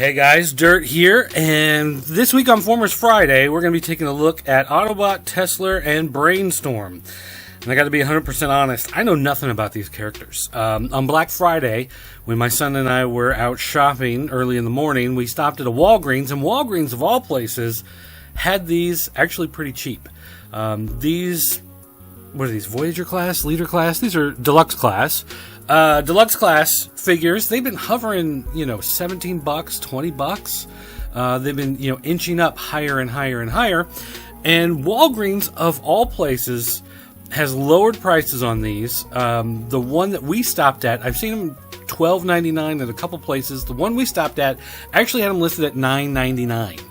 Hey guys, Dirt here, and this week on Formers Friday, we're going to be taking a look at Autobot, Teslor, and Brainstorm. And I got to be 100% honest, I know nothing about these characters. On Black Friday, when my son and I were out shopping early in the morning, we stopped at a Walgreens, and Walgreens, of all places, had these actually pretty cheap. These, what are these, Voyager class, Leader class? These are Deluxe class. Deluxe class figures, they've been hovering, $17, $20. They've been, inching up higher and higher and higher. And Walgreens, of all places, has lowered prices on these. The one that we stopped at, I've seen them $12.99 at a couple places. The one we stopped at actually had them listed at $9.99.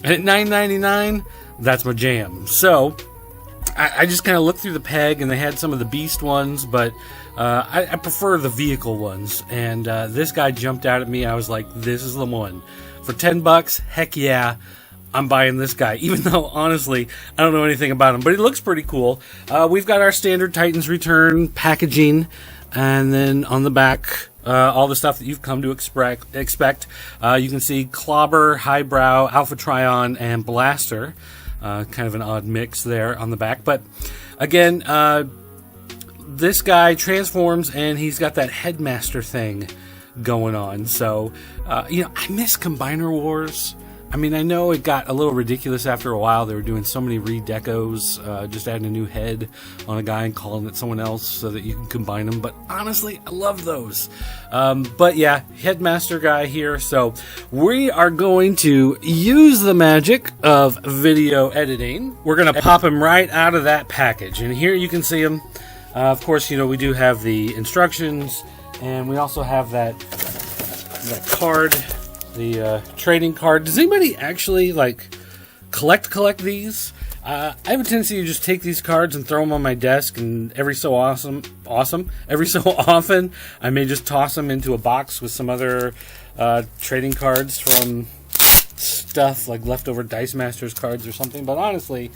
And at $9.99, that's my jam. So I just kind of looked through the peg, and they had some of the Beast ones, but I prefer the vehicle ones. And this guy jumped out at me. I was like, this is the one. For $10, heck yeah, I'm buying this guy. Even though, honestly, I don't know anything about him. But he looks pretty cool. We've got our standard Titans Return packaging. And then on the back, all the stuff that you've come to expect. You can see Clobber, Highbrow, Alpha Trion, and Blaster. Kind of an odd mix there on the back. But again, this guy transforms, and he's got that Headmaster thing going on. So, I miss Combiner Wars. I mean, I know it got a little ridiculous after a while. They were doing so many redecos, just adding a new head on a guy and calling it someone else so that you can combine them. But honestly, I love those. But yeah, Headmaster guy here. So we are going to use the magic of video editing. We're going to pop him right out of that package. And here you can see him. Of course, we do have the instructions, and we also have that card. The trading card. Does anybody actually collect these? I have a tendency to just take these cards and throw them on my desk, and every so often I may just toss them into a box with some other trading cards from stuff like leftover Dice Masters cards or something. But honestly,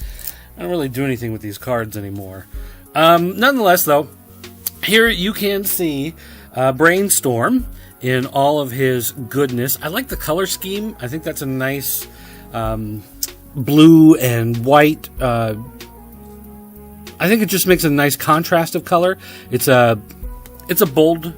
I don't really do anything with these cards anymore. Nonetheless, though, here you can see Brainstorm in all of his goodness. I like the color scheme. I think that's a nice blue and white. I think it just makes a nice contrast of color. It's a bold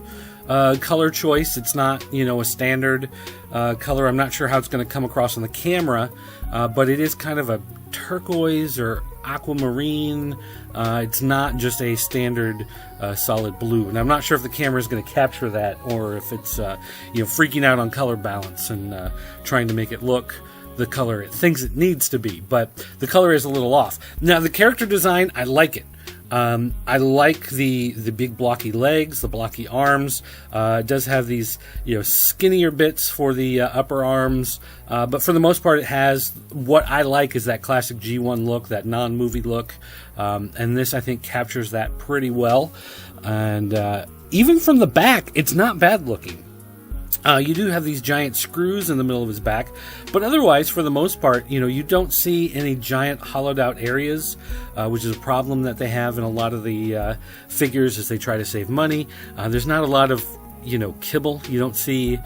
color choice. It's not a standard color. I'm not sure how it's going to come across on the camera, but it is kind of a turquoise or aquamarine. It's not just a standard solid blue, and I'm not sure if the camera is going to capture that, or if it's freaking out on color balance and trying to make it look the color it thinks it needs to be. But the color is a little off. Now the character design, I like it. I like the big blocky legs, the blocky arms. It does have these skinnier bits for the upper arms, but for the most part, it has what I like is that classic G1 look, that non-movie look, and this I think captures that pretty well. And even from the back, it's not bad looking. You do have these giant screws in the middle of his back, but otherwise, for the most part, you don't see any giant hollowed out areas, which is a problem that they have in a lot of the figures as they try to save money. There's not a lot of, kibble. You don't see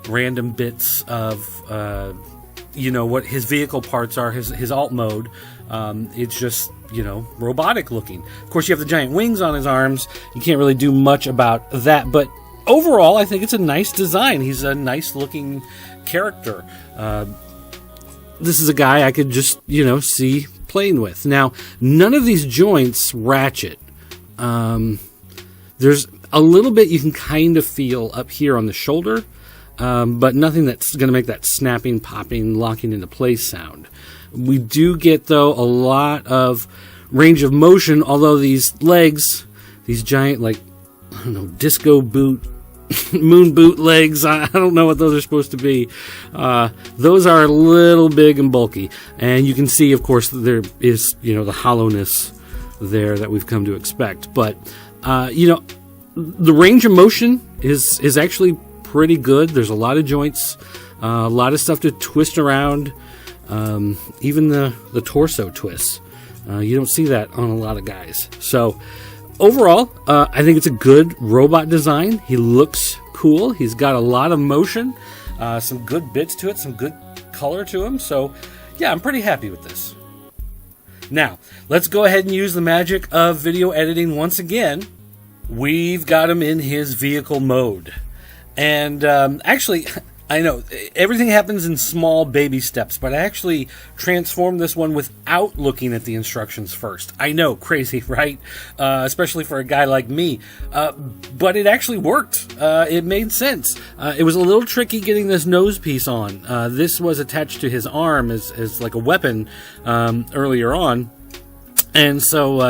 random bits of, what his vehicle parts are, his alt mode. It's just, robotic looking. Of course, you have the giant wings on his arms. You can't really do much about that, but overall, I think it's a nice design. He's a nice-looking character. This is a guy I could just, see playing with. Now, none of these joints ratchet. There's a little bit you can kind of feel up here on the shoulder, but nothing that's going to make that snapping, popping, locking into place sound. We do get, though, a lot of range of motion, although these legs, these giant, disco boot, moon boot legs, I don't know what those are supposed to be. Those are a little big and bulky. And you can see, of course, there is, the hollowness there that we've come to expect. But, the range of motion is actually pretty good. There's a lot of joints, a lot of stuff to twist around, even the torso twists. You don't see that on a lot of guys. So, overall, I think it's a good robot design. He looks cool. He's got a lot of motion. some good bits to it, some good color to him. So, yeah, I'm pretty happy with this. Now, let's go ahead and use the magic of video editing once again. We've got him in his vehicle mode. And actually, I know everything happens in small baby steps, but I actually transformed this one without looking at the instructions first. I know, crazy, right? Especially for a guy like me. But it actually worked. It made sense. It was a little tricky getting this nose piece on. This was attached to his arm as like a weapon earlier on. And so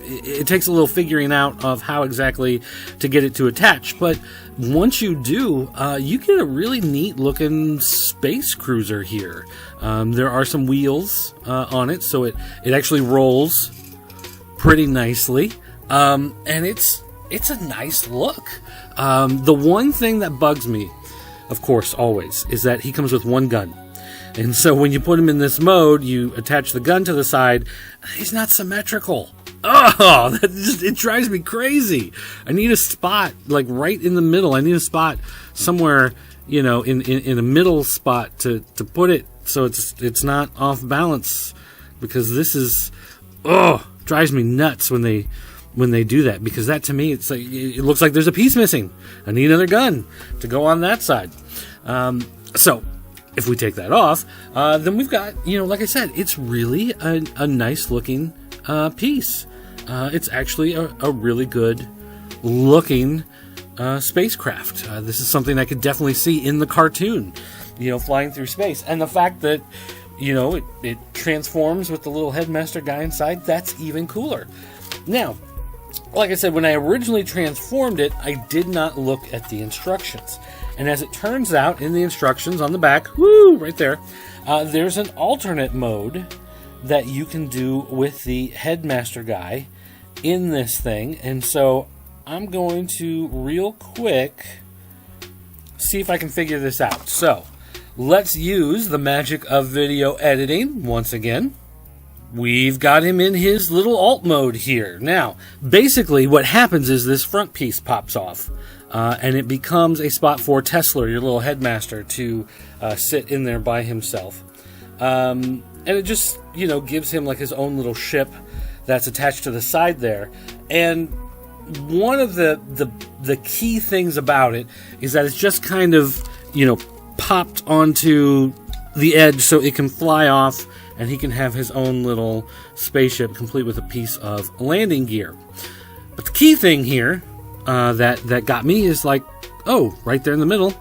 it takes a little figuring out of how exactly to get it to attach. But once you do, you get a really neat looking space cruiser here. There are some wheels on it, so it actually rolls pretty nicely. And it's a nice look. The one thing that bugs me, of course, always, is that he comes with one gun. And so when you put him in this mode, you attach the gun to the side. He's not symmetrical. Oh, it drives me crazy. I need a spot, like right in the middle. I need a spot somewhere, in a middle spot to put it so it's not off balance. Because this is, drives me nuts when they do that. Because that to me, it looks like there's a piece missing. I need another gun to go on that side. So if we take that off, then we've got, like I said, it's really a nice looking piece. It's actually a really good looking spacecraft. This is something I could definitely see in the cartoon, flying through space. And the fact that, it transforms with the little headmaster guy inside, that's even cooler. Now, like I said, when I originally transformed it, I did not look at the instructions. And as it turns out, in the instructions on the back, right there, there's an alternate mode that you can do with the headmaster guy in this thing. And so I'm going to real quick see if I can figure this out. So let's use the magic of video editing once again. We've got him in his little alt mode here. Now, basically what happens is this front piece pops off. And it becomes a spot for Teslor, your little headmaster, to sit in there by himself. And it just, gives him like his own little ship that's attached to the side there. And one of the key things about it is that it's just kind of, popped onto the edge so it can fly off and he can have his own little spaceship complete with a piece of landing gear. But the key thing here that got me is like, right there in the middle,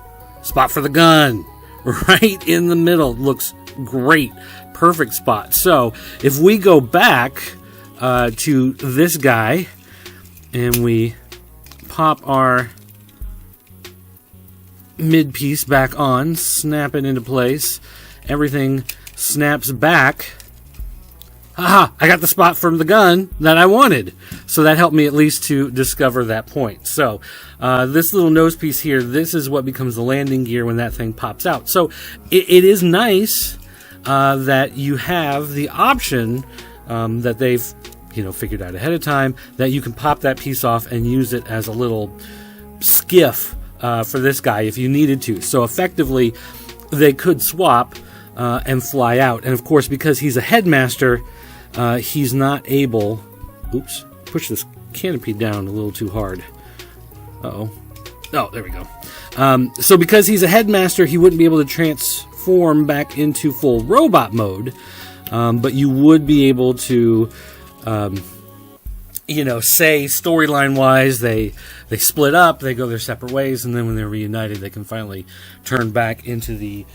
spot for the gun. Right in the middle. Looks great. Perfect spot. So if we go back to this guy and we pop our mid piece back on, snap it into place, everything snaps back. Aha! I got the spot from the gun that I wanted. So that helped me at least to discover that point. So this little nose piece here, this is what becomes the landing gear when that thing pops out. So it is nice that you have the option that they've figured out ahead of time, that you can pop that piece off and use it as a little skiff for this guy if you needed to. So effectively, they could swap and fly out. And of course, because he's a headmaster, he's not able... Oops, push this canopy down a little too hard. Uh-oh. Oh, there we go. So because he's a headmaster, he wouldn't be able to transform back into full robot mode, but you would be able to... say storyline-wise, they split up, they go their separate ways, and then when they're reunited, they can finally turn back into the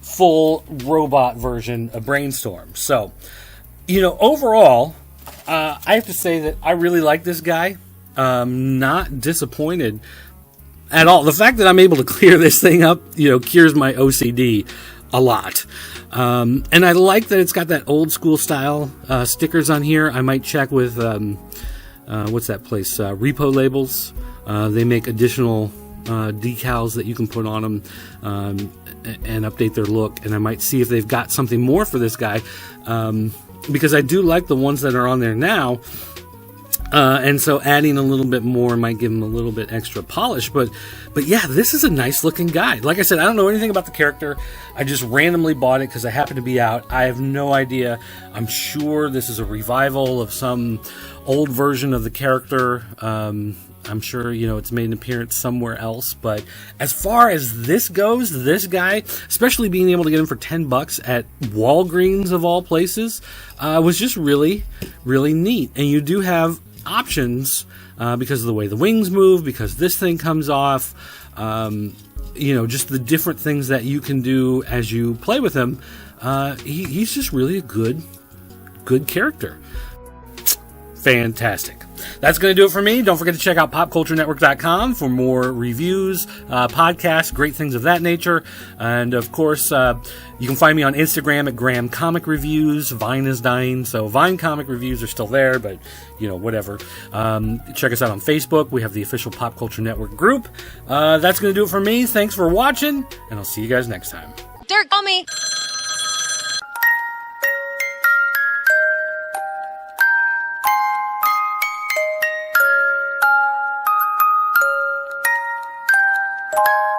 full robot version of Brainstorm. So, overall, I have to say that I really like this guy. Not disappointed at all. The fact that I'm able to clear this thing up, cures my OCD a lot. And I like that it's got that old school style stickers on here. I might check with what's that place? Repo Labels. They make additional decals that you can put on them and update their look. And I might see if they've got something more for this guy, because I do like the ones that are on there now. And so adding a little bit more might give him a little bit extra polish. But yeah, this is a nice looking guy. Like I said, I don't know anything about the character. I just randomly bought it because I happened to be out. I have no idea. I'm sure this is a revival of some old version of the character. I'm sure, it's made an appearance somewhere else. But as far as this goes, this guy, especially being able to get him for $10 at Walgreens of all places, was just really, really neat. And you do have options because of the way the wings move, because this thing comes off, just the different things that you can do as you play with him. He's just really a good character. Fantastic. That's going to do it for me. Don't forget to check out popculturenetwork.com for more reviews, podcasts, great things of that nature. And, of course, you can find me on Instagram at Graham Comic Reviews. Vine is dying, so Vine Comic Reviews are still there, but, whatever. Check us out on Facebook. We have the official Pop Culture Network group. That's going to do it for me. Thanks for watching, and I'll see you guys next time. Dirt, call me. You